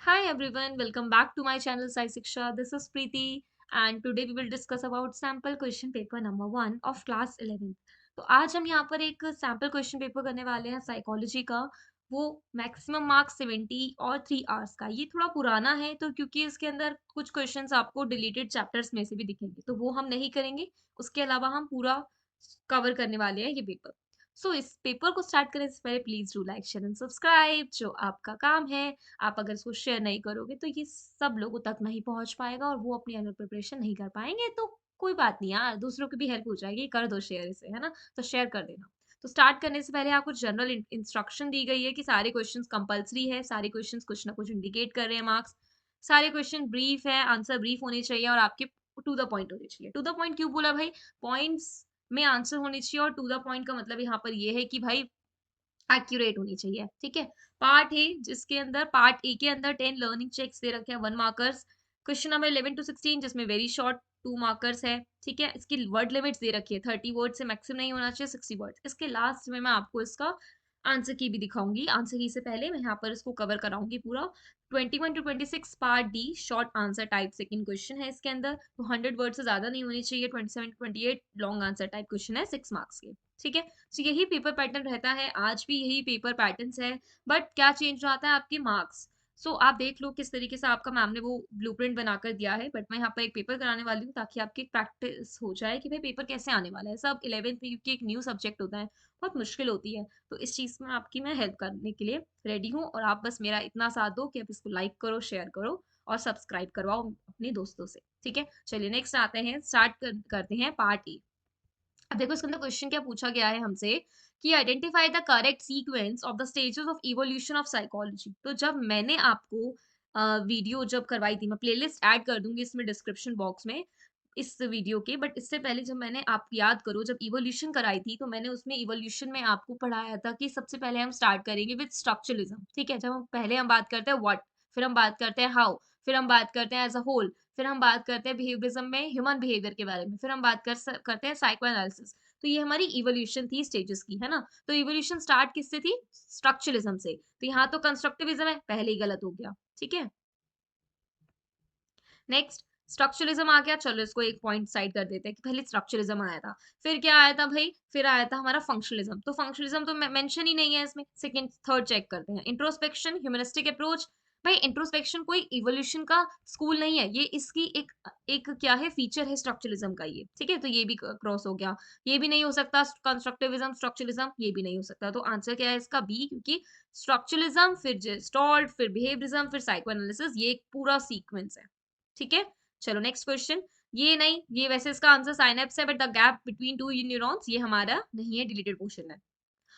Hi everyone, welcome back to my channel Sai Siksha. This is Preeti and today we will discuss about sample question paper number 1 of class 11th. तो आज हम यहाँ पर एक sample question paper करने वाले हैं psychology का। वो मैक्सिमम मार्क्स 70 और 3 आवर्स का। ये थोड़ा पुराना है तो क्योंकि इसके अंदर कुछ क्वेश्चंस आपको डिलीटेड चैप्टर्स में से भी दिखेंगे तो वो हम नहीं करेंगे। उसके अलावा हम पूरा कवर करने वाले हैं ये पेपर। सो इस पेपर को स्टार्ट करने से पहले please do like share and subscribe जो आपका काम है। आप अगर इसको शेयर नहीं करोगे तो ये सब लोगों तक नहीं पहुंच पाएगा और वो अपनी एनुअल प्रिपरेशन नहीं कर पाएंगे। तो कोई बात नहीं यार, दूसरों की भी हेल्प हो जाएगी, कर दो शेयर इसे, है ना? तो शेयर कर देना। तो स्टार्ट करने से पहले आपको जनरल इंस्ट्रक्शन दी गई है कि सारे क्वेश्चंस कंपलसरी है, सारे क्वेश्चंस कुछ ना कुछ इंडिकेट कर रहे हैं मार्क्स। सारे क्वेश्चन ब्रीफ है, आंसर ब्रीफ होने चाहिए और आपके टू द पॉइंट होने चाहिए। टू द पॉइंट क्यों बोला भाई? पॉइंट्स में आंसर होने चाहिए और टू द पॉइंट का मतलब यहाँ पर ये है कि भाई एक्यूरेट होनी चाहिए, ठीक है? पार्ट ए जिसके अंदर पार्ट ए के अंदर 10 लर्निंग चेक्स दे रखे हैं 1 मार्कर्स। क्वेश्चन नंबर 11 टू 16 जिसमें वेरी शॉर्ट 2 मार्कर्स है, ठीक है? इसकी वर्ड लिमिट्स दे रखी है 30 वर्ड से मैक्सिमम नहीं होना चाहिए 60 वर्ड। इसके लास्ट में मैं आपको इसका आंसर की भी दिखाऊंगी। आंसर की से पहले मैं यहाँ पर इसको कवर कराऊंगी पूरा। 21 to 26 part D short answer type second question है इसके अंदर। तो 100 वर्ड से ज्यादा नहीं होनी चाहिए। 27 to 28 long answer type question है 6 मार्क्स के, ठीक है? तो यही पेपर पैटर्न रहता है, आज भी यही पेपर पैटर्न्स है। बट क्या चेंज आता है? आपके मार्क्स। सो आप देख लो किस तरीके से आपका मैम ने वो ब्लूप्रिंट बनाकर दिया है। बट मैं यहाँ पर एक पेपर कराने वाली हूँ ताकि आपकी प्रैक्टिस हो जाए कि भाई पेपर कैसे आने वाला है। सब 11th में क्योंकि एक न्यू सब्जेक्ट होता है, बहुत मुश्किल होती है। तो इस चीज में आपकी मैं हेल्प करने के लिए रेडी हूँ और आप बस मेरा इतना साथ दो कि आप इसको लाइक करो, शेयर करो और सब्सक्राइब करवाओ अपने दोस्तों से, ठीक है? चलिए नेक्स्ट आते हैं, स्टार्ट करते हैं पार्ट ए। अब देखो इसके अंदर क्वेश्चन क्या पूछा गया है हमसे कि identify the correct sequence of the stages of evolution of psychology. तो जब मैंने आपको वीडियो जब करवाई थी, मैं प्लेलिस्ट ऐड कर दूंगी इसमें डिस्क्रिप्शन बॉक्स में इस वीडियो के। बट इससे पहले जब मैंने, आप याद करो, जब इवोल्यूशन कराई थी तो मैंने उसमें इवोल्यूशन में आपको पढ़ाया था कि सबसे पहले हम स्टार्ट करेंगे विद स्ट्रक्चरलिज्म, ठीक है? जब हम पहले हम बात करते हैं व्हाट, फिर हम बात करते हैं हाउ, फिर हम बात करते हैं एज अ होल, फिर हम बात करते हैं बिहेवियरिज्म में ह्यूमन बिहेवियर के बारे में, फिर हम बात करते हैं साइको एनालिसिस। तो ये हमारी इवोल्यूशन थी स्टेजेस की, है ना? तो इवोल्यूशन स्टार्ट किससे थी? स्ट्रक्चरलिज्म से। तो यहाँ तो कंस्ट्रक्टिविज्म है, पहले ही गलत हो गया, ठीक है? नेक्स्ट स्ट्रक्चरलिज्म आ गया। चलो इसको एक पॉइंट साइड कर देते हैं कि पहले स्ट्रक्चरलिज्म आया था। फिर क्या आया था भाई? फिर आया था हमारा फंक्शनलिज्म। तो फंक्शनलिज्म तो मेंशन ही नहीं है इसमें। सेकंड थर्ड चेक करते हैं। Introspection, humanistic approach. भाई इंट्रोस्पेक्शन कोई इवोल्यूशन का स्कूल नहीं है, ये इसकी एक एक क्या है, फीचर है स्ट्रक्चरलिज्म का ये, ठीक है? तो ये भी क्रॉस हो गया। ये भी नहीं हो सकता कंस्ट्रक्टिविज्म स्ट्रक्चरलिज्म, ये भी नहीं हो सकता। तो आंसर क्या है इसका? बी, क्योंकि स्ट्रक्चरलिज्म फिर जेस्टॉल्ट फिर बिहेवियरिज्म फिर साइकोएनालिसिस, ये एक पूरा सीक्वेंस है, ठीक है? चलो नेक्स्ट क्वेश्चन। ये नहीं, ये वैसे इसका आंसर साइनेप्स है but the gap between two neurons ये हमारा नहीं है, डिलीटेड पोर्शन है।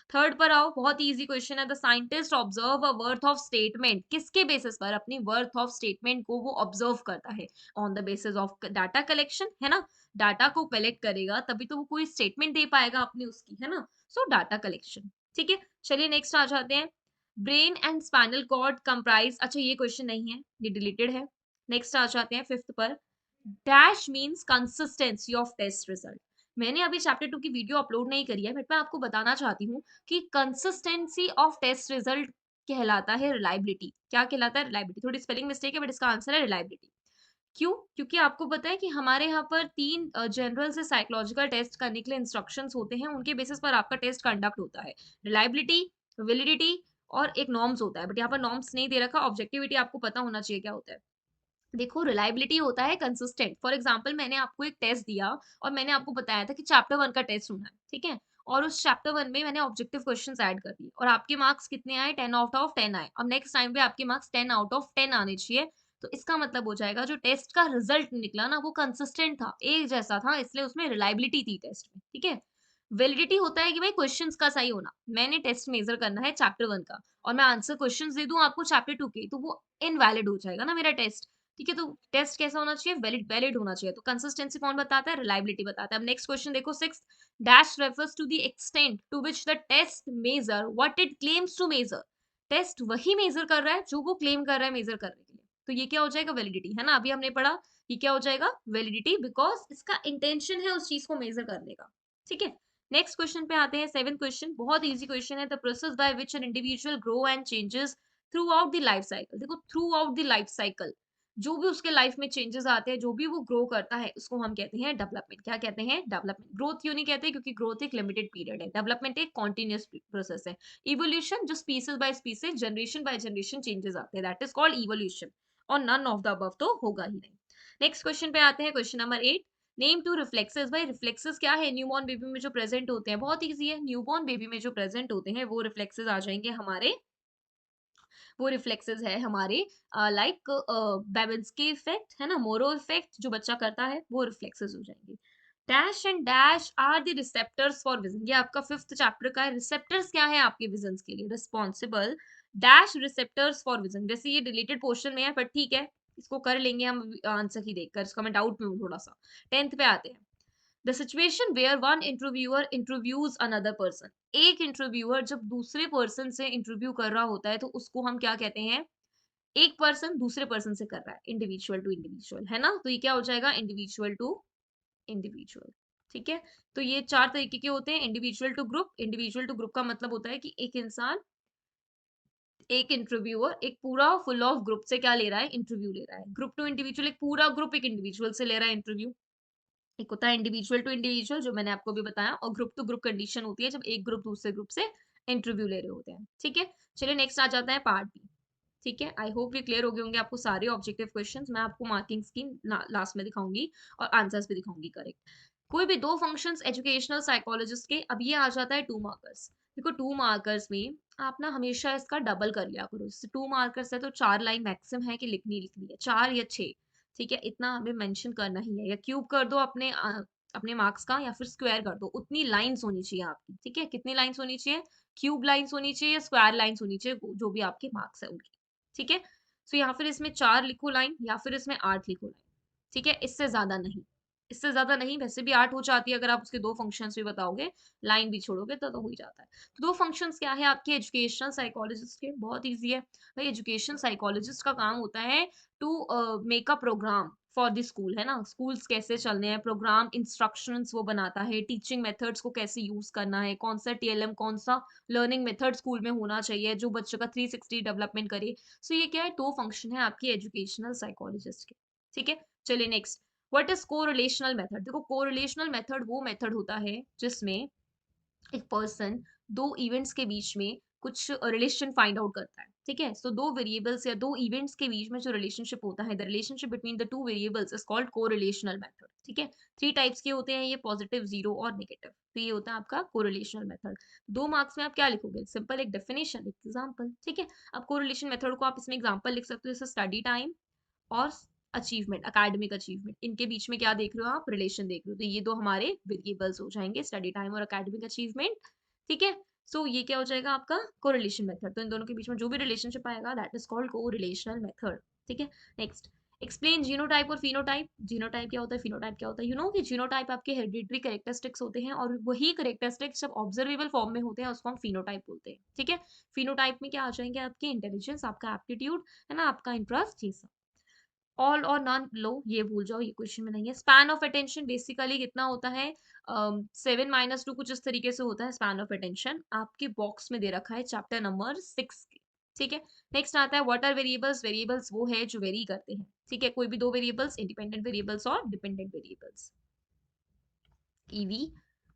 थर्ड पर आओ, बहुत ही इजी क्वेश्चन है। The scientist observe a worth of statement, किसके बेसिस पर? अपनी वर्थ ऑफ स्टेटमेंट को वो ऑब्जर्व करता है on the basis of data collection, है ना? डाटा को कलेक्ट करेगा तभी तो वो कोई स्टेटमेंट दे पाएगा अपनी उसकी, है ना? सो डाटा कलेक्शन, ठीक है? चलिए नेक्स्ट आ जाते हैं। Brain and spinal cord comprise, अच्छा ये क्वेश्चन नहीं है, ये डिलीटेड है। नेक्स्ट आ जाते हैं फिफ्थ पर। Dash means consistency of test result. मैंने अभी चैप्टर 2 की वीडियो अपलोड नहीं करी है बट मैं आपको बताना चाहती हूँ कि कंसिस्टेंसी ऑफ टेस्ट रिजल्ट कहलाता है रिलायबिलिटी। क्या कहलाता है? रिलायबिलिटी। थोड़ी स्पेलिंग मिस्टेक है बट इसका आंसर है रिलायबिलिटी। क्यों? क्योंकि आपको पता है कि हमारे यहाँ पर 3 जनरल से साइकोलॉजिकल टेस्ट करने के लिए इंस्ट्रक्शंस होते हैं, उनके बेसिस पर आपका टेस्ट कंडक्ट होता है। रिलायबिलिटी, वैलिडिटी और एक नॉर्म्स होता है, बट यहाँ पर नॉर्म्स नहीं दे रखा। ऑब्जेक्टिविटी आपको पता होना चाहिए क्या होता है। देखो रिलायबिलिटी होता है कंसिस्टेंट। फॉर एग्जांपल मैंने आपको एक टेस्ट दिया और मैंने आपको बताया था कि चैप्टर 1 का टेस्ट होना है, ठीक है? और उस चैप्टर 1 में मैंने ऑब्जेक्टिव क्वेश्चंस ऐड कर दिए और आपके मार्क्स कितने आए? 10 आउट ऑफ 10 आए। अब नेक्स्ट टाइम पे आपके मार्क्स 10 आउट ऑफ 10 आने चाहिए। तो इसका मतलब हो जाएगा जो टेस्ट का रिजल्ट निकला ना वो कंसिस्टेंट था, एक जैसा था, इसलिए उसमें रिलायबिलिटी थी टेस्ट में, ठीक है? वैलिडिटी होता है कि भाई क्वेश्चंस का सही होना। मैंने टेस्ट मेजर करना है चैप्टर 1 का और मैं आंसर क्वेश्चंस दे दूं आपको चैप्टर 2 के, तो वो इनवैलिड हो जाएगा ना मेरा टेस्ट, ठीक है? तो टेस्ट कैसा होना चाहिए? वैलिड वैलिड होना चाहिए। तो कंसिस्टेंसी कौन बताता है? रिलायबिलिटी बताता है। अब नेक्स्ट क्वेश्चन देखो 6। Dash refers to the extent to which the test measure what it claims to measure. Test वही मेजर कर रहा है जो वो क्लेम कर रहा है मेजर करने के लिए। तो ये क्या हो जाएगा? वैलिडिटी, है ना? अभी हमने पढ़ा, ये क्या हो जाएगा? वैलिडिटी, बिकॉज इसका इंटेंशन है उस चीज को मेजर करने का, ठीक है? नेक्स्ट क्वेश्चन पे आते हैं, 7th क्वेश्चन। बहुत इजी क्वेश्चन है। The process by which an individual grow and changes throughout the life cycle. देखो throughout the life cycle जो भी उसके लाइफ में चेंजेस आते हैं, जो भी वो ग्रो करता है, उसको हम कहते हैं डेवलपमेंट। क्या कहते हैं? डेवलपमेंट। ग्रोथ क्यों नहीं कहते? क्योंकि ग्रोथ एक लिमिटेड पीरियड है, डेवलपमेंट एक कॉन्टिन्यूस प्रोसेस है। इवोल्यूशन जो species by species, generation by generation changes आते हैं, दैट इज कॉल्ड इवोल्यूशन। और नन ऑफ द अबव तो होगा ही नहीं। नेक्स्ट क्वेश्चन पे आते हैं, question number 8। Name two reflexes. भाई रिफ्लेक्सेस क्या है? न्यूबॉर्न बेबी में जो प्रेजेंट होते हैं, बहुत इजी है। न्यूबॉर्न बेबी में जो प्रेजेंट होते हैं वो रिफ्लेक्सेस आ जाएंगे हमारे, वो रिफ्लेक्सेस है हमारे लाइक बेबिन्स्की इफेक्ट है ना, मोरो इफेक्ट जो बच्चा करता है, वो रिफ्लेक्सेस हो जाएंगे। Dash and dash are the receptors for vision. ये आपका 5th चैप्टर का है। रिसेप्टर्स क्या है आपके विजन के लिए? Responsible dash receptors for vision. वैसे ये रिलेटेड पोर्शन में है, पर ठीक है, इसको कर लेंगे हम आंसर ही देखकर। इसका मैं डाउट में हूँ थोड़ा सा। 10th पे आते हैं। The situation where one interviewer interviews another person. एक इंटरव्यूअर जब दूसरे पर्सन से इंटरव्यू कर रहा होता है, तो उसको हम क्या कहते हैं? एक पर्सन दूसरे पर्सन से कर रहा है, इंडिविजुअल टू इंडिविजुअल, है ना? तो ये क्या हो जाएगा? Individual to individual. ठीक है। तो ये 4 तरीके के होते हैं। Individual to group. Individual to group का मतलब होता है कि एक इंसान, एक इंटरव्यूअर एक पूरा फुल ऑफ ग्रुप से क्या ले रहा है? इंटरव्यू ले रहा है। ग्रुप टू इंडिविजुअल एक पूरा ग्रुप एक इंडिविजुअल से ले रहा है इंटरव्यू। एक होता है इंडिविजुअल टू इंडिविजुअल जो मैंने आपको भी बताया, और ग्रुप टू ग्रुप कंडीशन होती है जब एक ग्रुप दूसरे ग्रुप से इंटरव्यू ले रहे होते हैं। ठीक है। चलिए नेक्स्ट आ जाता है पार्ट बी। ठीक है। आई होप ये क्लियर हो गए होंगे आपको सारे ऑब्जेक्टिव क्वेश्चंस। मैं आपको मार्किंग स्कीम लास्ट में दिखाऊंगी और आंसर्स भी दिखाऊंगी करेक्ट। कोई भी दो फंक्शंस एजुकेशनल साइकोलॉजिस्ट के, अब ये आ जाता है 2 मार्कर्स। देखो 2 मार्कर्स में आप ना हमेशा इसका डबल कर लिया करो। जैसे 2 मार्कर्स है तो 4 लाइन मैक्सिमम है कि लिखनी है, 4 या 6। ठीक है, इतना हमें मेंशन करना ही है। या क्यूब कर दो अपने अपने मार्क्स का, या फिर स्क्वायर कर दो, उतनी लाइंस होनी चाहिए आपकी। ठीक है, कितनी लाइंस होनी चाहिए? क्यूब लाइंस होनी चाहिए या स्क्वायर लाइंस होनी चाहिए, जो भी आपके मार्क्स है उनकी। ठीक है। सो या फिर इसमें 4 लिखो लाइन, या फिर इसमें 8 लिखो लाइन। ठीक है, इससे ज्यादा नहीं। इससे ज्यादा नहीं, वैसे भी 8 हो जाती है अगर आप उसके दो फंक्शंस भी बताओगे, लाइन भी छोड़ोगे तो हो ही जाता है। तो दो फंक्शंस क्या है आपके एजुकेशनल साइकोलॉजिस्ट के? बहुत इजी है भाई। एजुकेशन साइकोलॉजिस्ट का काम होता है to make a program for the school, है ना? स्कूल्स कैसे चलने हैं, प्रोग्राम इंस्ट्रक्शंस वो बनाता है, टीचिंग मेथड्स को कैसे यूज करना है, कौन सा टीएलएम, कौन सा लर्निंग मेथड स्कूल में होना चाहिए जो बच्चों का 360 डेवलपमेंट करे। सो ये क्या है? दो फंक्शन है आपके एजुकेशनल साइकोलॉजिस्ट के। ठीक है। चलिए next. What is correlational method? देखो कोरिलेशनल मेथड वो मेथड होता है जिसमें एक पर्सन दो इवेंट्स के बीच में कुछ रिलेशन फाइंड आउट करता है। ठीक है। सो दो वेरिएबल्स या दो इवेंट्स के बीच में जो रिलेशनशिप होता है, the relationship between the two variables is called correlational method. ठीक है। 3 टाइप्स के होते हैं ये, पॉजिटिव, जीरो और नेगेटिव। तो ये होता है आपका कोरिलेशनल मेथड। 2 मार्क्स में आप क्या लिखोगे? सिंपल, एक डेफिनेशन, एक एग्जांपल। ठीक है। अब कोरिलेशन मेथड को आप इसमें एग्जांपल लिख सकते हो, जैसे स्टडी टाइम और अचीवमेंट, एकेडमिक अचीवमेंट, इनके बीच में क्या देख रहे हो आप? रिलेशन देख रहे हो। तो ये दो हमारे वेरिएबल्स हो जाएंगे, स्टडी टाइम और एकेडमिक अचीवमेंट। ठीक है। सो ये क्या हो जाएगा आपका? Correlation method. तो इन दोनों के बीच में जो भी रिलेशनशिप आएगा that is called correlational method. ठीक है। नेक्स्ट। एक्सप्लेन जीनोटाइप और फिनोटाइप। जीनोटाइप क्या होता है, फिनोटाइप क्या होता है? यू नो कि जीनोटाइप आपके हेरिडिटरी कैरेक्टरिस्टिक्स होते हैं, और वही कैरेक्टरिस्टिक्स जब ऑब्जर्वेबल फॉर्म में होते हैं उसको हम फिनोटाइप बोलते हैं। ठीक है। फिनोटाइप में क्या आ जाएंगे? आपके इंटेलिजेंस, आपका एप्टीट्यूड, है ना, आपका इंटरेस्ट, ये सब। ऑल और नॉन लो ये भूल जाओ, ये क्वेश्चन में नहीं है। स्पैन ऑफ अटेंशन बेसिकली कितना होता है? 7 - 2 कुछ इस तरीके से होता है स्पैन ऑफ अटेंशन। आपके बॉक्स में दे रखा है चैप्टर नंबर 6 के। ठीक है। नेक्स्ट आता है व्हाट आर वेरिएबल्स। वेरिएबल्स वो है जो वेरी करते हैं। ठीक है, कोई भी दो वेरिएबल्स, इंडिपेंडेंट वेरिएबल्स और डिपेंडेंट वेरिएबल्स, ईवी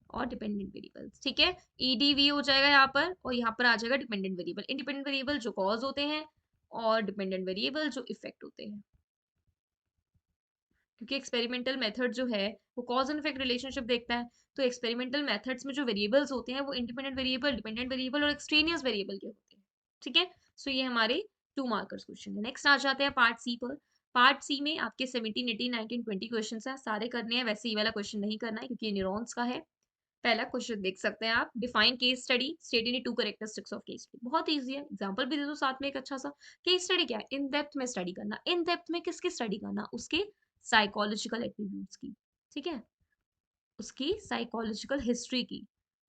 और डिपेंडेंट वेरिएबल्स। ठीक है। ईडीवी हो जाएगा यहाँ पर, और यहाँ पर आ जाएगा डिपेंडेंट वेरिएबल। इंडिपेंडेंट वेरिएबल जो कॉज होते हैं, और डिपेंडेंट वेरिएबल जो इफेक्ट होते हैं। क्योंकि एक्सपेरिमेंटल मेथड जो है वो कॉज एंड इफेक्ट रिलेशनशिप देखता है। तो एक्सपेरिमेंटल मेथड्स में जो वेरिएबल्स होते हैं वो इंडिपेंडेंट वेरिएबल, डिपेंडेंट वेरिएबल और एक्सट्रेनियस वेरिएबल के होते हैं। ठीक है। सो ये हमारे 2 मार्कर्स क्वेश्चन है। नेक्स्ट आ जाते हैं पार्ट सी पर। पार्ट सी में आपके 17, 18, 19, 20 क्वेश्चन है, सारे करने हैं। वैसे ये वाला क्वेश्चन नहीं करना है क्योंकि ये न्यूरॉन्स का है। पहला क्वेश्चन देख सकते हैं आप, define case study, state any 2 characteristics of case study. बहुत इजी है, एग्जांपल भी दे दो साथ में एक अच्छा सा। केस स्टडी क्या है? इन डेप्थ में स्टडी करना। इन डेप्थ में किसकी स्टडी करना? उसके साइकोलॉजिकल एट्रीब्यूट्स की। ठीक है, उसकी साइकोलॉजिकल हिस्ट्री की,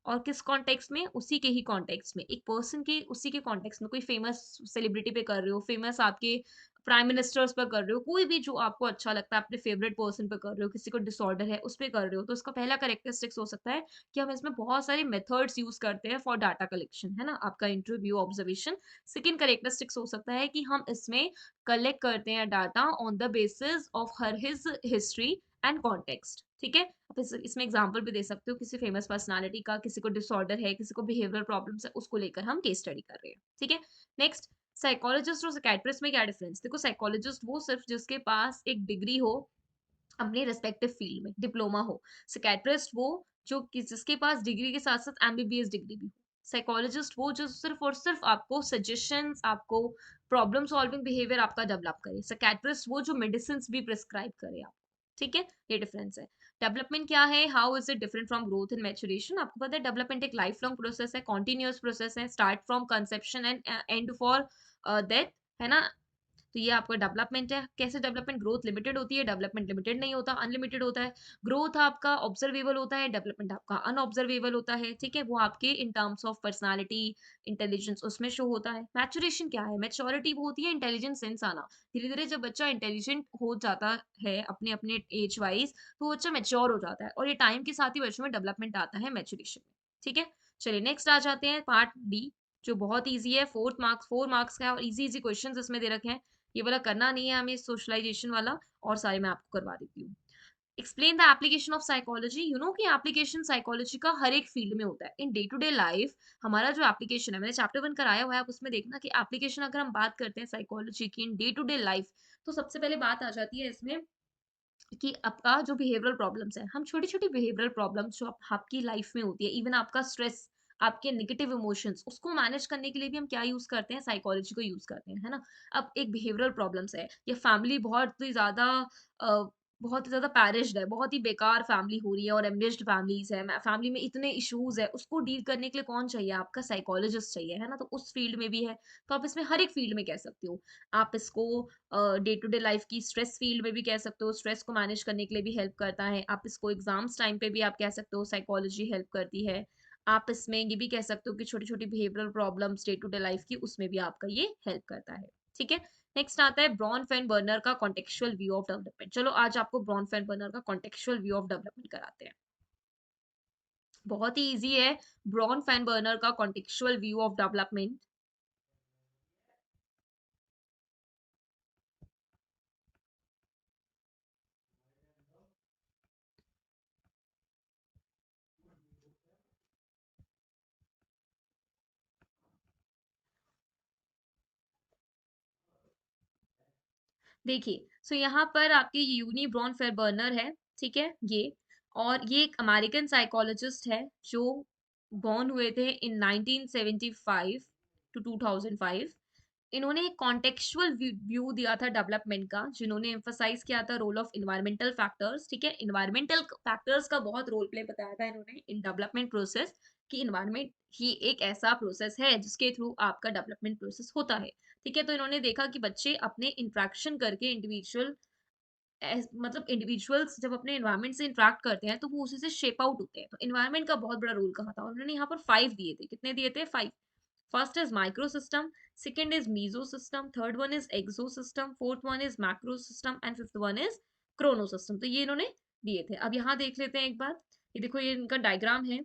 और किस कॉन्टेक्स्ट में? उसी के ही कॉन्टेक्स्ट में, एक पर्सन के उसी के कॉन्टेक्स्ट में। कोई फेमस सेलिब्रिटी पे कर रहे हो, फेमस आपके प्राइम मिनिस्टर्स पर कर रहे हो, कोई भी जो आपको अच्छा लगता है, अपने फेवरेट पर्सन पे कर रहे हो, किसी को डिसऑर्डर है, उस पे कर रहे हो, तो उसका पहला कैरेक्टरिस्टिक्स हो सकता है कि हम इसमें बहुत सारे मेथड्स यूज़ करते हैं फॉर डाटा कलेक्शन, है ना? आपका इंटरव्यू, ऑब्जर्वेशन। सेकंड कैरेक्टरिस्टिक्स हो सकता है कि हम इसमें कलेक्ट करते हैं data on the basis of her his history and context, ठीक है? आप इसमें एग्जांपल भी दे सकते हो किसी फेमस पर्सनालिटी का, किसी को डिसऑर्डर है, किसी को बिहेवियरल प्रॉब्लम्स है, उसको लेकर हम केस स्टडी कर रहे हैं, ठीक है? नेक्स्ट, साइकोलॉजिस्ट और साइकियाट्रिस्ट में क्या डिफरेंस? देखो, साइकोलॉजिस्ट वो सिर्फ जिसके पास एक डिग्री हो अपने रिस्पेक्टिव फील्ड में, डिप्लोमा हो। साइकियाट्रिस्ट वो जो कि जिसके पास डिग्री के साथ-साथ एमबीबीएस डिग्री भी हो। साइकोलॉजिस्ट वो जो सिर्फ और सिर्फ आपको सजेशंस, आपको प्रॉब्लम सॉल्विंग बिहेवियर आपका डेवलप करे। साइकियाट्रिस्ट वो जो मेडिसिन्स भी प्रिस्क्राइब करे आपको। ठीक है? ये डिफरेंस है। डेवलपमेंट क्या है? How is it different from growth and maturation? आपको पता है डेवलपमेंट एक लाइफ लॉन्ग प्रोसेस है, कंटीन्यूअस प्रोसेस है, start from conception and and for death, है ना? तो ये आपका डेवलपमेंट है। कैसे डेवलपमेंट? ग्रोथ लिमिटेड होती है, डेवलपमेंट लिमिटेड नहीं होता, अनलिमिटेड होता है। ग्रोथ आपका ऑब्जर्वेबल होता है, डेवलपमेंट आपका अनऑब्जर्वेबल होता है, ठीक है? वो आपके in terms of personality, intelligence उसमें शो होता है। मैच्योरेशन क्या है? मैच्योरिटी वो होती है इंटेलिजेंस सेंस आना। धीरे-धीरे जब बच्चा इंटेलिजेंट हो जाता है अपने-अपने एज वाइज़, तो वो बच्चा मैच्योर हो जाता है और ये टाइम के साथ ही बच्चों में डेवलपमेंट आता है मैच्योरेशन में, ठीक है? चलिए नेक्स्ट आ जाते हैं पार्ट डी, जो बहुत ईज़ी है, 4 मार्क्स का है और ईज़ी-ईज़ी क्वेश्चंस इसमें दे रखे हैं। ये वाला करना नहीं है हमें, सोशलाइजेशन वाला, और सारे मैं आपको करवा देती हूँ। Explain the application of psychology. You know कि एप्लीकेशन साइकोलॉजी का हर एक फील्ड में होता है। In day to day life हमारा जो एप्लीकेशन है, मैंने चैप्टर 1 कराया हुआ है, आप उसमें देखना कि एप्लीकेशन अगर हम बात करते हैं साइकोलॉजी की in day to day life, तो सबसे पहले बात आ जाती है इसमें कि आपका जो बिहेवियरल प्रॉब्लम्स है, हम छोटी-छोटी बिहेवियरल प्रॉब्लम्स जो आपकी लाइफ में होती है, इवन आपका स्ट्रेस, आपके नेगेटिव इमोशंस, उसको मैनेज करने के लिए भी हम क्या यूज़ करते हैं? साइकोलॉजी को यूज़ करते हैं, है ना? अब एक बिहेवियरल प्रॉब्लम्स है या फैमिली अ, बहुत ही ज़्यादा पैरिश्ड है, बहुत ही बेकार फैमिली हो रही है और एम्बिश्ड फैमिलीज़ है, फैमिली में इतने इश्यूज़ है, उसको डील करने के लिए कौन चाहिए? आपका साइकोलॉजिस्ट चाहिए, है ना? तो उस फील्ड में भी है, तो आप इसमें हर एक फील्ड में कह सकते हो। आप इसको डे टू डे लाइफ की स्ट्रेस फील्ड में भी कह सकते हो, स्ट्रेस को मैनेज करने के लिए भी हेल्प करता है। आप इसको एग्जाम्स टाइम पे भी आप कह सकते हो साइकोलॉजी हेल्प करती है। आप इसमें ये भी कह सकते हो कि छोटी-छोटी behavioural problems day to day life की उसमें भी आपका ये हेल्प करता है। ठीक है? नेक्स्ट आता है ब्रॉन फेन बर्नर का कॉन्टेक्चुअल व्यू ऑफ डेवलपमेंट। चलो आज आपको ब्रॉन फेन बर्नर का कॉन्टेक्चुअल व्यू ऑफ डेवलपमेंट कराते हैं। बहुत ही ईज़ी है ब्रॉन फेन बर्नर का कॉन्टेक्चुअल व्यू ऑफ डेवलपमेंट। देखिए, सो यहाँ पर आपकी यूनी ब्रॉन फेरबर्नर है, ठीक है? ये, और ये एक अमेरिकन साइकोलॉजिस्ट है जो बॉर्न हुए थे इन 1975 टू 2005। इन्होंने एक कॉन्टेक्चुअल व्यू दिया था डेवलपमेंट का, जिन्होंने एम्फसाइज किया था रोल ऑफ एनवायरमेंटल फैक्टर्स, ठीक है? एनवायरमेंटल फैक्टर्स का बहुत रोल प्ले बताया था इन्होंने इन डेवलपमेंट प्रोसेस, कि एनवायरमेंट ही एक ऐसा प्रोसेस है जिसके थ्रू आपका डेवलपमेंट प्रोसेस होता है। ठीक है? तो इन्होंने देखा कि बच्चे अपने इंटरैक्शन करके मतलब इंडिविजुअल्स जब अपने एनवायरनमेंट से इंटरैक्ट करते हैं, तो वो उसी से शेप आउट होते हैं। तो एनवायरनमेंट का बहुत बड़ा रोल कहा था और उन्होंने यहाँ पर 5 दिए थे। कितने दिए थे? 5। First is micro system, second is meso system, third one is exo system, fourth one is macro system and fifth one is chrono system. तो ये इन्होंने दिए थे। अब यहाँ देख लेते हैं एक बार। ये देखो, ये इनका डायग्राम है।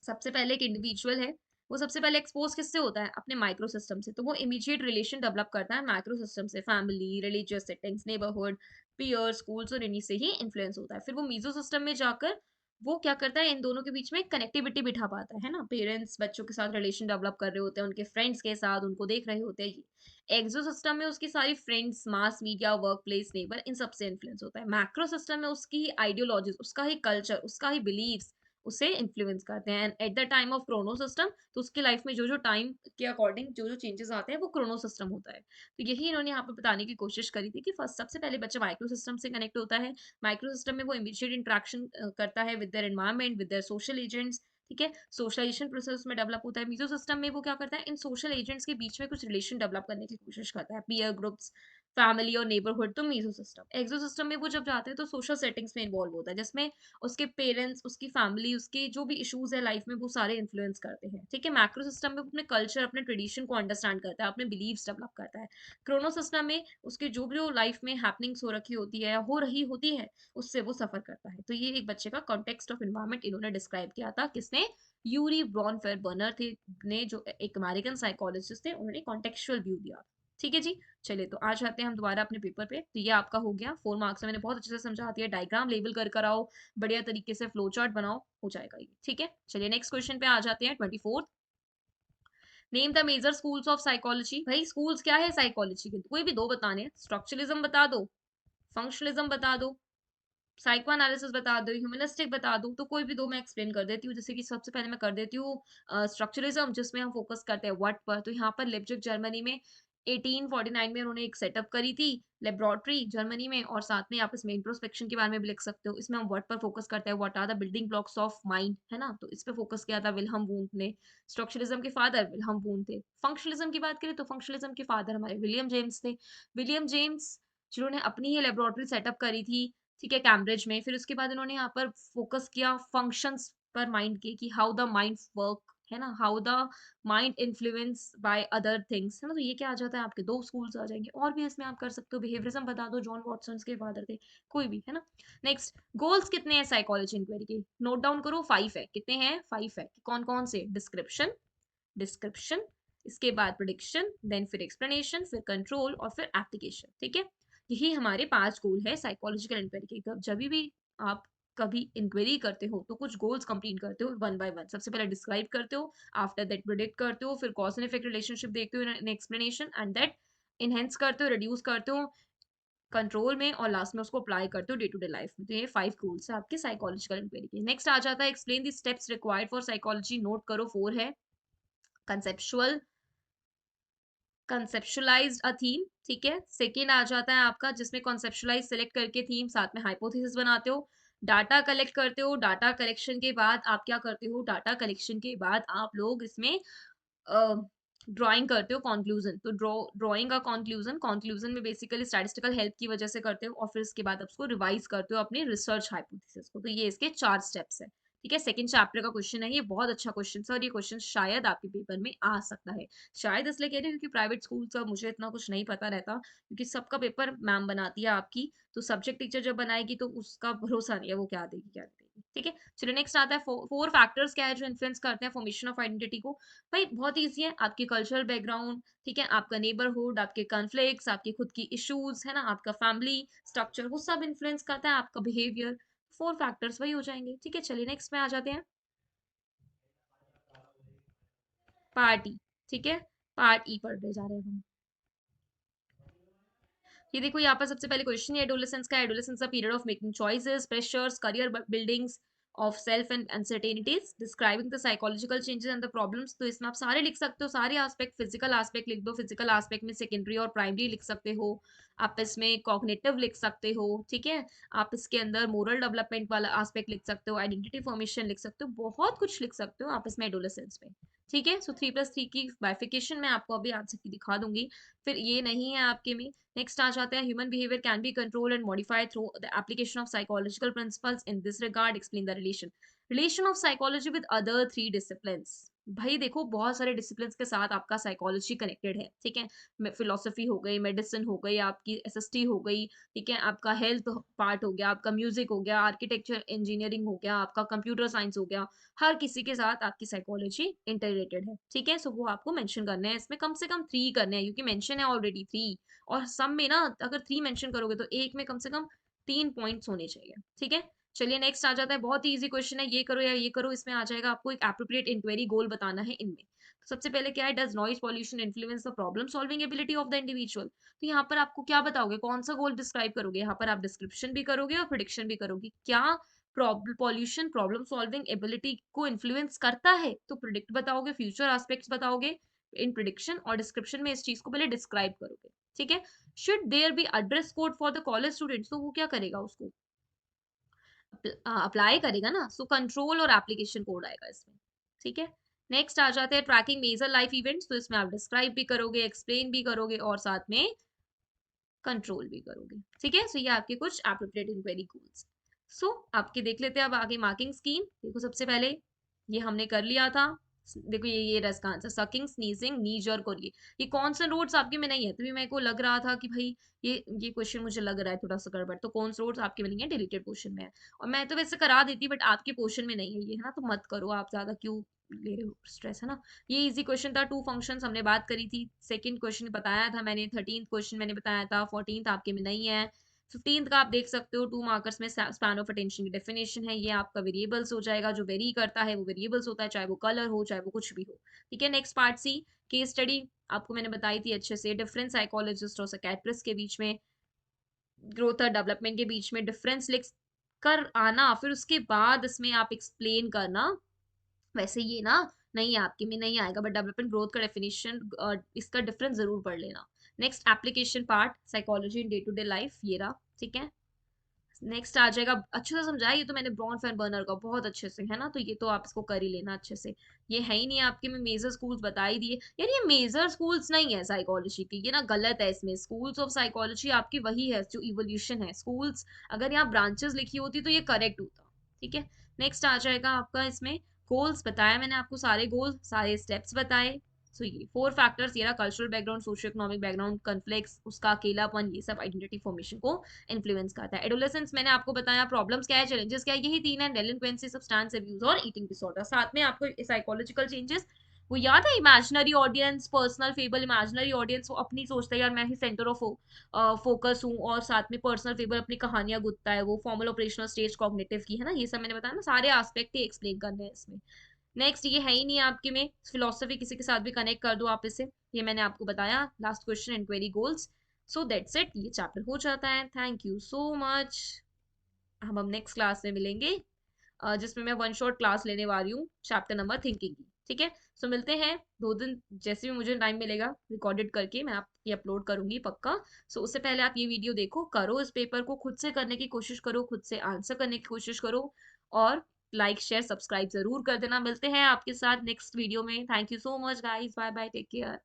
सबसे पहले एक इंडिविजुअल है, वो सबसे पहले एक्सपोज किससे होता है? अपने माइक्रो सिस्टम से। तो वो इमीडिएट रिलेशन डेवलप करता है माइक्रो सिस्टम से, family, religious settings, neighbourhood, peers, schools और इन्हीं से ही इन्फ्लुएंस होता है। फिर वो मीजो सिस्टम में जाकर वो क्या करता है? इन दोनों के बीच में कनेक्टिविटी बिठा पाता है ना? पेरेंट्स बच्चों के साथ रिलेशन डेवलप कर रहे होते हैं, उनके फ्रेंड्स के साथ उनको देख रहे होते हैं। एक्सो सिस्टम में उसकी सारी friends, mass media, workplace, neighbour, इन सबसे इन्फ्लुएंस होता है। मैक्रो सिस्टम में उसकी आइडियोलॉजीज, उसका ही कल्चर, उसका ही बिलीव्स उसे इन्फ्लुएंस करते हैं। And at the time of Chrono system, तो उसकी लाइफ में जो-जो टाइम के अकॉर्डिंग जो-जो चेंजेस आते हैं, वो क्रोनो सिस्टम होता है। तो यही इन्होंने यहाँ पे बताने की कोशिश करी थी कि फर्स्ट सबसे पहले बच्चा माइक्रो सिस्टम से कनेक्ट होता है। माइक्रो सिस्टम में वो इमीडिएट इंटरेक्शन करता है with their environment, with their social agents, ठीक है? सोशलाइजेशन प्रोसेस में डेवलप होता है। मीजो सिस्टम में वो क्या करता है? इन सोशल एजेंट्स के बीच में कुछ रिलेशन डेवलप करने की कोशिश करता है। पीयर ग्रुप्स, फैमिली और नेबरहुड, तो मीजो सिस्टम। एक्सो सिस्टम में वो जब जाते हैं तो सोशल सेटिंग्स में इन्वॉल्व होता है, जिसमें उसके पेरेंट्स, उसकी फैमिली, उसके जो भी इश्यूज है लाइफ में वो सारे इन्फ्लुएंस करते हैं। ठीक है, मैक्रो सिस्टम में वो अपने कल्चर, अपने ट्रेडिशन को अंडरस्टैंड करता है, अपने बिलीव्स डेवलप करता है। क्रोनो सिस्टम में उसके जो भी लाइफ में हैपनिंग्स हो रखी होती है या हो रही होती है, उससे वो सफर करता है। तो ये एक बच्चे का कॉन्टेक्स्ट ऑफ एनवायरनमेंट इन्होंने डिस्क्राइब किया था, किसने? यूरी ब्रॉनफेयर बर्नर थे, ने, जो एक अमेरिकन साइकोलॉजिस्ट थे, उन्होंने कॉन्टेक्चुअल व्यू दिया। ठीक है जी। चलिए, तो आ जाते हैं हम दोबारा अपने पेपर पे। तो ये आपका हो गया 4 मार्क्स में, मैंने बहुत अच्छे से समझा दिया। डायग्राम लेबल कर कर आओ, बढ़िया तरीके से फ्लो चार्ट बनाओ, हो जाएगा ये। ठीक है, चलिए नेक्स्ट क्वेश्चन पे आ जाते हैं। 24, name the major schools of psychology. भाई स्कूल्स क्या है साइकोलॉजी के? कोई भी दो बताने हैं। स्ट्रक्चरलिज्म बता दो, फंक्शनलिज्म बता दो, साइको एनालिसिस बता दो, ह्यूमनिस्टिक बता दो, तो कोई भी दो मैं एक्सप्लेन कर देती हूँ। जैसे कि सबसे पहले मैं कर देती हूँ स्ट्रक्चरलिज्म, जिसमें हम फोकस करते हैं व्हाट पर। तो यहाँ पर लिप्जिग जर्मनी में 1849 में उन्होंने एक सेटअप करी थी लेबोरेटरी जर्मनी में, और साथ में आप इसमें इंट्रोस्पेक्शन के बारे में भी लिख सकते हो। इसमें हम व्हाट पर फोकस करते हैं, what are the building blocks of mind, है ना, तो इस पे फोकस किया था विल्हम वुंट ने। स्ट्रक्चरलिज्म के फादर विल्हम वुंट थे। फंक्शनलिज्म की बात करें तो फंक्शनलिज्म के फादर हमारे विलियम जेम्स थे। विलियम जेम्स जिन्होंने अपनी ही लेबोरेटरी सेटअप करी थी, ठीक है, कैम्ब्रिज में। फिर उसके बाद इन्होंने यहाँ पर फोकस किया फंक्शंस पर माइंड के, कि हाउ द माइंड वर्क, है ना, how the mind influence by other things, है ना। तो ये क्या आ जाता है, आपके दो स्कूल्स आ जाएंगे। और भी इसमें आप कर सकते हो, बिहेवियरिज्म बता दो, जॉन वॉटसन के फादर थे, कोई भी, है ना। नेक्स्ट, गोल्स कितने हैं साइकोलॉजी इंक्वायरी के? नोट डाउन करो, 5 है। कितने हैं? 5 है। कौन कौन से? डिस्क्रिप्शन, डिस्क्रिप्शन, इसके बाद प्रिडिक्शन, देन फिर एक्सप्लेनेशन, फिर कंट्रोल, और फिर एप्लीकेशन। ठीक है, यही हमारे 5 गोल है साइकोलॉजिकल इंक्वायरी के। जब भी आप कभी इंक्वायरी करते हो तो कुछ गोल्स कंप्लीट करते हो वन बाय वन। सबसे पहले डिस्क्राइब करते हो, आफ्टर दैट प्रिडिक्ट करते हो, फिर कॉज एंड इफेक्ट रिलेशनशिप देखते हो इन एक्सप्लेनेशन, एंड दैट इनहेंस करते हो, रिड्यूस करते हो कंट्रोल में, और लास्ट में उसको अप्लाई करते हो डे टू डे लाइफ में। तो ये 5 गोल्स है आपके साइकोलॉजिकल इंक्वायरी के। नेक्स्ट आ जाता है explain the steps required for psychology. Note करो, 4 है। कंसेप्चुअल, कंसेप्शुलाइज्ड अ थीम, ठीक है। सेकेंड आ जाता है आपका, जिसमें कॉन्सेप्शुलाइज सेलेक्ट करके थीम, साथ में हाइपोथेसिस बनाते हो, डाटा कलेक्ट करते हो। डाटा कलेक्शन के बाद आप क्या करते हो? डाटा कलेक्शन के बाद आप लोग इसमें ड्राइंग करते हो कंक्लूजन। तो ड्राइंग का कंक्लूजन, कंक्लूजन में बेसिकली स्टैटिस्टिकल हेल्प की वजह से करते हो, और फिर इसके बाद आप उसको रिवाइज करते हो अपनी रिसर्च हाइपोथेसिस को। तो ये इसके 4 स्टेप्स है। ठीक है, सेकंड चैप्टर का क्वेश्चन है ये, बहुत अच्छा क्वेश्चन है, और ये क्वेश्चन शायद आपके पेपर में आ सकता है। शायद इसलिए कह रही हूँ क्योंकि प्राइवेट स्कूल का मुझे इतना कुछ नहीं पता रहता, क्योंकि सबका पेपर मैम बनाती है आपकी, तो सब्जेक्ट टीचर जब बनाएगी तो उसका भरोसा नहीं है वो क्या देगी क्या नहीं देगी। ठीक है, चलिए नेक्स्ट आता है 4 फैक्टर्स क्या है जो इन्फ्लुएंस करते हैं फॉर्मेशन ऑफ आइडेंटिटी को। भाई बहुत ईजी है, आपकी कल्चरल बैकग्राउंड, ठीक है, आपका नेबरहुड, आपके कॉन्फ्लिक्ट्स, आपकी खुद की इश्यूज, है ना, आपका फैमिली स्ट्रक्चर, वो सब इन्फ्लुएंस करता है आपका बिहेवियर। 4 फैक्टर्स वही हो जाएंगे। ठीक है, चलिए नेक्स्ट में आ जाते हैं, पार्ट ई। ठीक है, पार्ट ई पढ़ने जा रहे हैं हम। ये देखो, यहाँ पर सबसे पहले क्वेश्चन है एडोलेसेंस का। Adolescence a period of making choices, pressures, career buildings of self and uncertainties, describing the psychological changes and the problems. तो इसमें आप सारे लिख सकते हो, सारे एस्पेक्ट। फिजिकल एस्पेक्ट लिख दो, फिजिकल एस्पेक्ट में सेकेंडरी और प्राइमरी लिख सकते हो। आप इसमें कॉग्निटिव लिख सकते हो, ठीक है। आप इसके अंदर मोरल डेवलपमेंट वाला एस्पेक्ट लिख सकते हो, आइडेंटिटी फॉर्मेशन लिख सकते हो, बहुत कुछ लिख सकते हो आप इसमें एडोलेसेंस में। ठीक है, सो 3+3 की बाइफिकेशन मैं आपको अभी आंसर की दिखा दूंगी। फिर ये नहीं है आपके में। नेक्स्ट आ जाता है, human behaviour can be control and modified through the application of psychological principles. In this regard explain the relation of psychology with other 3 disciplines. भाई देखो, बहुत सारे डिसिप्लिन्स के साथ आपका साइकोलॉजी कनेक्टेड है, ठीक है। फिलोसफी हो गई, मेडिसिन हो गई, आपकी एसएसटी हो गई, ठीक है, आपका हेल्थ पार्ट हो गया, आपका म्यूजिक हो गया, आर्किटेक्चर इंजीनियरिंग हो गया, आपका कंप्यूटर साइंस हो गया। हर किसी के साथ आपकी साइकोलॉजी इंटीग्रेटेड है, ठीक है। सो वो आपको मेंशन करने हैं, इसमें कम से कम 3 करने हैं, क्योंकि मेंशन है ऑलरेडी 3। और सम में ना, अगर 3 मेंशन करोगे तो एक में कम से कम 3 पॉइंट्स होने चाहिए, ठीक है। चलिए नेक्स्ट आ जाता है, बहुत ही इजी क्वेश्चन है, ये करो या ये करो। इसमें आ जाएगा आपको एक एप्रोप्रिएट इंक्वायरी गोल बताना है इनमें। तो सबसे पहले क्या है, does noise pollution influence the problem solving ability of the individual. तो यहाँ पर आपको क्या बताओगे, कौन सा गोल डिस्क्राइब करोगे? यहाँ पर आप डिस्क्रिप्शन भी करोगे और प्रिडिक्शन भी करोगे। क्या पॉल्यूशन प्रॉब्लम सॉल्विंग एबिलिटी को इन्फ्लुएंस करता है? तो प्रिडिक्ट बताओगे, फ्यूचर एस्पेक्ट्स बताओगे इन प्रिडिक्शन, और डिस्क्रिप्शन में इस चीज को पहले डिस्क्राइब करोगे, ठीक है। Should there be address code for the college students, तो वो क्या करेगा, उसको अप्लाई करेगा ना। सो कंट्रोल और एप्लीकेशन कोड आएगा इसमें, ठीक है। नेक्स्ट आ जाते हैं ट्रैकिंग मेजर लाइफ इवेंट्स। तो इसमें आप डिस्क्राइब भी करोगे, एक्सप्लेन भी करोगे, और साथ में कंट्रोल भी करोगे। ठीक है, सो ये आपके कुछ एप्रोप्रिएट इंक्वायरी गोल्स। सो आपके देख लेते हैं अब आगे मार्किंग स्कीम। देखो सबसे पहले ये हमने कर लिया था। देखो ये रहा इसका आंसर, सकिंग, स्नीजिंग, नीज और कोरिए। ये कॉन्सोनेंट्स आपके में नहीं है, तभी मेरे को लग रहा था कि भाई ये क्वेश्चन मुझे लग रहा है थोड़ा सा गड़बड़। तो कॉन्सोनेंट्स आपके में नहीं है, डिलीटेड पोर्शन में है। और मैं तो वैसे करा देती बट आपके पोर्शन में नहीं है ये, है ना, तो मत करो आप, ज्यादा क्यों ले रहे हो स्ट्रेस, है ना। ये इजी क्वेश्चन था। टू फंक्शंस हमने बात करी थी। सेकंड क्वेश्चन बताया था मैंने। 13th क्वेश्चन मैंने बताया था। 14th आपके में नहीं है। 15th का आप देख सकते हो, 2 मार्कर्स में स्पैन ऑफ अटेंशन की डेफिनेशन है। ये आपका वेरिएबल्स हो जाएगा, जो वेरी करता है वो वेरिएबल्स होता है, चाहे वो कलर हो चाहे वो कुछ भी हो। ठीक है, next part C, case study आपको मैंने बताई थी अच्छे से। डिफरेंट साइकोलॉजिस्ट और साइकियाट्रिस्ट के बीच में, ग्रोथ और डेवलपमेंट के बीच में डिफरेंस लिख कर आना, फिर उसके बाद इसमें आप एक्सप्लेन करना। वैसे ये ना नहीं आपके में नहीं आएगा, बट डेवलपमेंट ग्रोथ का डेफिनेशन इसका डिफरेंस जरूर पढ़ लेना। Next application part, psychology in day to day life, ये रहा। ठीक है, नेक्स्ट आ जाएगा, अच्छे से समझाया ये तो मैंने ब्रॉन फैन बर्नर का बहुत अच्छे से, है ना, तो ये तो आप इसको कर ही लेना अच्छे से। ये है ही नहीं आपके में, मेजर स्कूल्स बता ही दिए। यार ये मेजर स्कूल्स नहीं है साइकोलॉजी की, ये ना गलत है। इसमें स्कूल्स ऑफ साइकोलॉजी आपकी वही है जो इवोल्यूशन है। स्कूल्स अगर यहाँ ब्रांचेस लिखी होती तो ये करेक्ट होता। ठीक है, नेक्स्ट आ जाएगा आपका इसमें गोल्स। बताया मैंने आपको सारे गोल, सारे स्टेप्स बताए। सो ये 4 फैक्टर्स, ये रहा, cultural background, socio economic background, conflicts, उसका अकेलापन, ये सब आइडेंटिटी फॉर्मेशन को इन्फ्लुएंस करता है। एडोलेसेंस मैंने आपको बताया, प्रॉब्लम्स क्या है, चैलेंजेस क्या है, यही 3 है, डेलिंक्वेंसी, सब्सटेंस अब्यूज और ईटिंग डिसऑर्डर। साथ में आपको साइकोलॉजिकल चेंजेस, वो याद है, imaginary audience, personal fable. Imaginary audience वो अपनी सोचता है यार मैं ही सेंटर ऑफ फोकस हूँ, और साथ में पर्सनल फेबल अपनी कहानियां गुत्ता है, वो फॉर्मल ऑपरेशनल स्टेज कॉग्निटिव की, है ना। ये सब मैंने बताया ना, सारे एस्पेक्ट ही एक्सप्लेन करने हैं इसमें। नेक्स्ट ये है ही नहीं आपके में, फिलोसफी किसी के साथ भी कनेक्ट कर दो आप इसे, ये मैंने आपको बताया। Last question, inquiry goals. So that's it, ये चैप्टर हो जाता है। Thank you so much. हम अब नेक्स्ट क्लास में मिलेंगे, जिसमें मैं वन शॉट क्लास लेने वाली हूँ चैप्टर नंबर थिंकिंग की। ठीक है, सो मिलते हैं 2 दिन, जैसे भी मुझे टाइम मिलेगा रिकॉर्डेड करके मैं आपकी अपलोड करूंगी पक्का। सो उससे पहले आप ये वीडियो देखो, करो इस पेपर को, खुद से करने की कोशिश करो, खुद से आंसर करने की कोशिश करो, और लाइक शेयर सब्सक्राइब जरूर कर देना। मिलते हैं आपके साथ नेक्स्ट वीडियो में। Thank you so much guys, bye bye, take care.